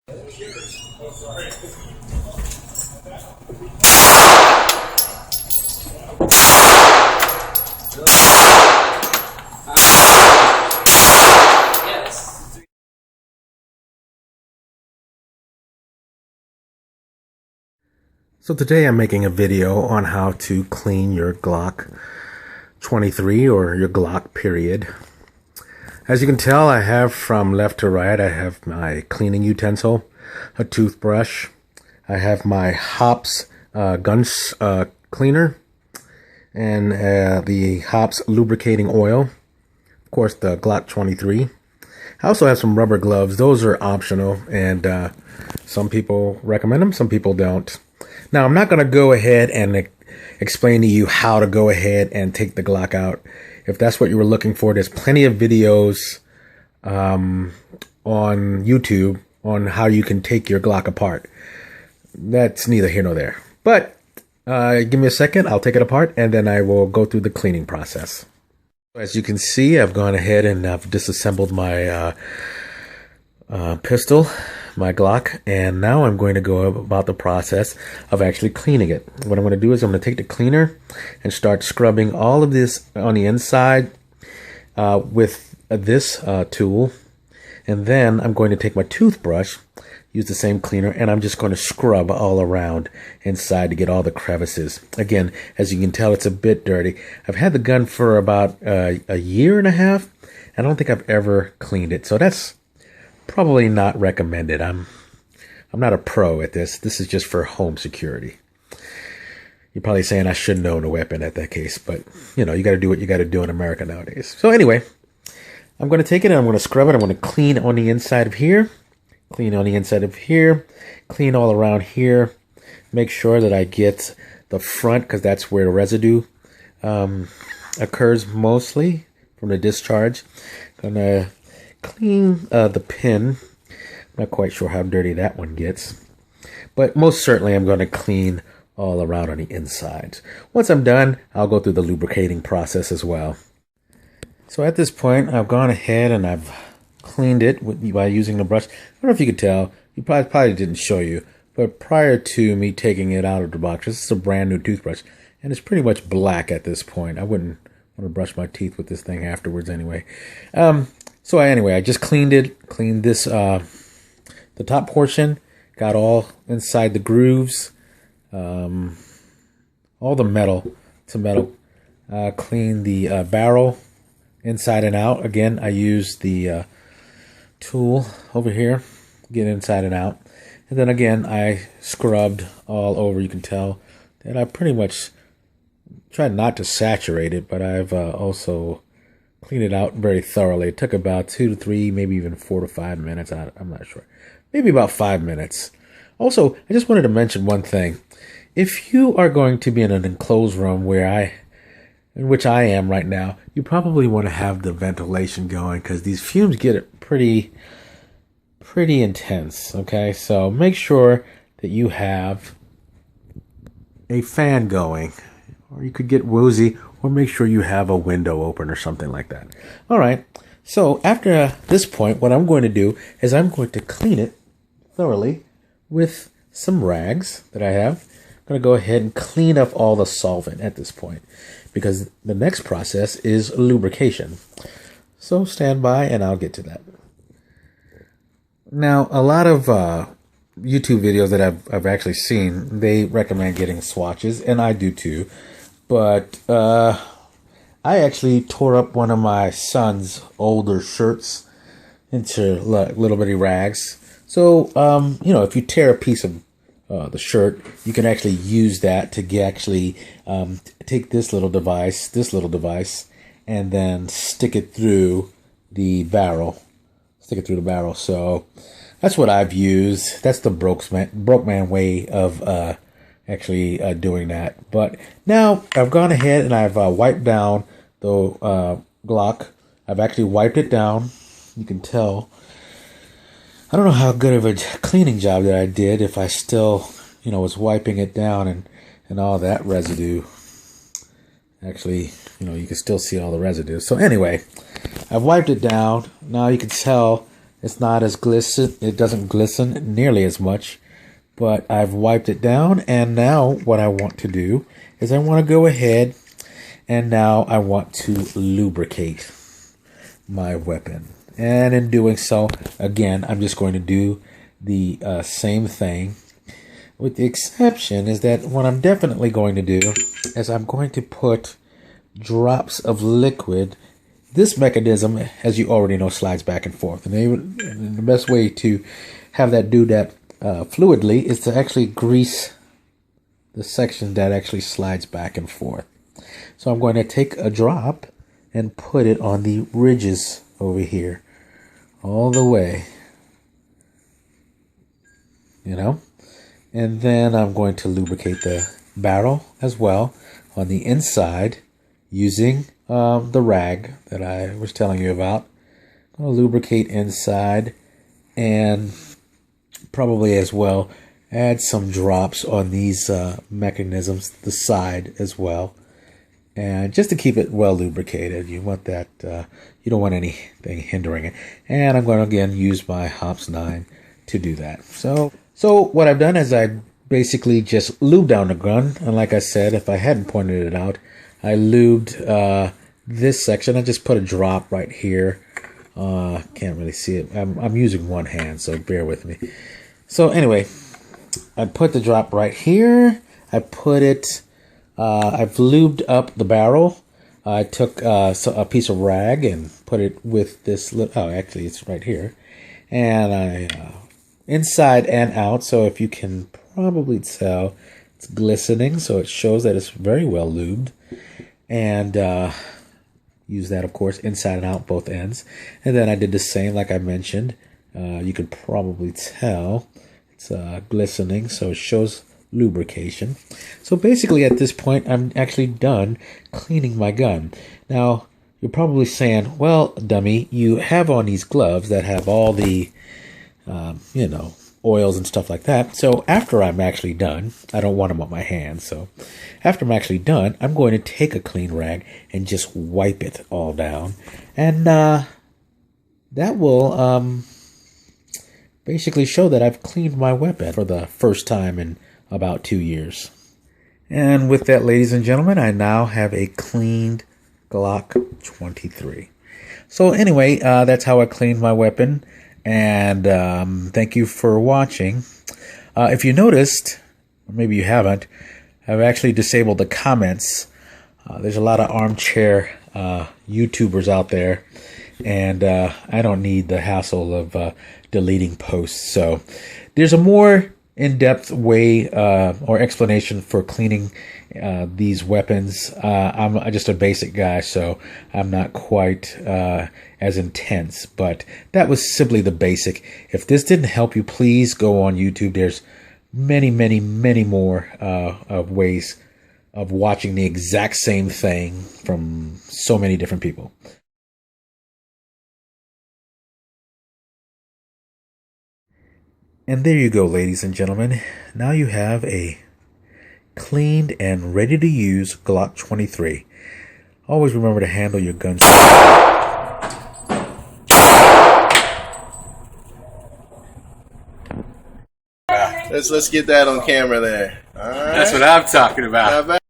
So today I'm making a video on how to clean your Glock 23 or your Glock period. As you can tell, I have from left to right, I have my cleaning utensil, a toothbrush, I have my Hops guns cleaner, and the Hops lubricating oil, of course the Glock 23. I also have some rubber gloves. Those are optional, and some people recommend them, some people don't. Now, I'm not going to go ahead and explain to you how to go ahead and take the Glock out. If that's what you were looking for, there's plenty of videos on YouTube on how you can take your Glock apart. That's neither here nor there. But give me a second. I'll take it apart, and then I will go through the cleaning process. As you can see, I've gone ahead and I've disassembled my pistol, my Glock, and now I'm going to go about the process of actually cleaning it. What I'm going to do is I'm going to take the cleaner and start scrubbing all of this on the inside with this tool, and then I'm going to take my toothbrush, use the same cleaner, and I'm just going to scrub all around inside to get all the crevices. Again, as you can tell, it's a bit dirty. I've had the gun for about a year and a half. I don't think I've ever cleaned it, so that's probably not recommended. I'm not a pro at this. This is just for home security. You're probably saying I shouldn't own a weapon at that case, but you know, you got to do what you got to do in America nowadays. So anyway, I'm going to take it and I'm going to scrub it. I'm going to clean on the inside of here, clean on the inside of here, clean all around here. Make sure that I get the front, because that's where the residue occurs mostly from the discharge. Gonna clean the pin. Not quite sure how dirty that one gets, but most certainly I'm going to clean all around on the insides. Once I'm done, I'll go through the lubricating process as well. So at this point, I've gone ahead and I've cleaned it by using the brush. I don't know if you could tell. You probably didn't show you, but prior to me taking it out of the box, this is a brand new toothbrush, and it's pretty much black at this point. I wouldn't want to brush my teeth with this thing afterwards anyway. So anyway, I just cleaned this, the top portion, got all inside the grooves, all the metal to metal, cleaned the barrel inside and out. Again, I used the tool over here, get inside and out. And then again, I scrubbed all over. You can tell that I pretty much tried not to saturate it, but I've also clean it out very thoroughly. It took about 2 to 3, maybe even 4 to 5 minutes. I'm not sure. Maybe about 5 minutes. Also, I just wanted to mention one thing. If you are going to be in an enclosed room in which I am right now, you probably want to have the ventilation going, because these fumes get pretty intense. Okay, so make sure that you have a fan going, or you could get woozy, or make sure you have a window open or something like that. All right. So after this point, what I'm going to do is I'm going to clean it thoroughly with some rags that I have. I'm going to go ahead and clean up all the solvent at this point, because the next process is lubrication. So stand by and I'll get to that. Now, a lot of YouTube videos that I've actually seen, they recommend getting swatches, and I do too. But I actually tore up one of my son's older shirts into little bitty rags. So, you know, if you tear a piece of the shirt, you can actually use that to take this little device, and then stick it through the barrel. So that's what I've used. That's the broke man way of actually doing that. But now I've gone ahead and I've wiped down the Glock. I've actually wiped it down. You can tell. I don't know how good of a cleaning job that I did if I still, was wiping it down and all that residue. Actually, you can still see all the residue. So anyway, I've wiped it down. Now you can tell It's not as glisten. It doesn't glisten nearly as much, but I've wiped it down. And now what I want to do is I want to go ahead and now I want to lubricate my weapon. And in doing so, again, I'm just going to do the same thing, with the exception is that what I'm definitely going to do is I'm going to put drops of liquid. This mechanism, as you already know, slides back and forth. And the best way to have that do that fluidly is to actually grease the section that actually slides back and forth. So I'm going to take a drop and put it on the ridges over here, all the way, you know. And then I'm going to lubricate the barrel as well on the inside using the rag that I was telling you about. I'm going to lubricate inside and probably as well add some drops on these mechanisms, the side as well. And just to keep it well lubricated, you want that, you don't want anything hindering it. And I'm going to again use my Hops 9 to do that. So what I've done is I basically just lubed down the gun. And like I said, if I hadn't pointed it out, I lubed this section. I just put a drop right here. Can't really see it. I'm using one hand, so bear with me. So anyway, I put the drop right here. I put it, I've lubed up the barrel. I took a piece of rag and put it with this, oh, actually it's right here. And I, inside and out, so if you can probably tell, it's glistening, so it shows that it's very well lubed. And use that, of course, inside and out, both ends. And then I did the same, like I mentioned. You can probably tell it's glistening, so it shows lubrication. So basically at this point, I'm actually done cleaning my gun. Now, you're probably saying, well, dummy, you have on these gloves that have all the, you know, oils and stuff like that. So after I'm actually done, I don't want them on my hands. So after I'm actually done, I'm going to take a clean rag and just wipe it all down. And that will basically show that I've cleaned my weapon for the first time in about 2 years. And with that, ladies and gentlemen, I now have a cleaned Glock 23. So anyway, that's how I cleaned my weapon. And thank you for watching. If you noticed, or maybe you haven't, I've actually disabled the comments. There's a lot of armchair YouTubers out there, and I don't need the hassle of deleting posts. So there's a more in-depth way or explanation for cleaning these weapons. I'm just a basic guy, so I'm not quite as intense, but that was simply the basic. If this didn't help you, please go on YouTube. There's many, many, many more of ways of watching the exact same thing from so many different people. And there you go, ladies and gentlemen. Now you have a cleaned and ready to use Glock 23. Always remember to handle your guns. Let's get that on camera there. All right. That's what I'm talking about.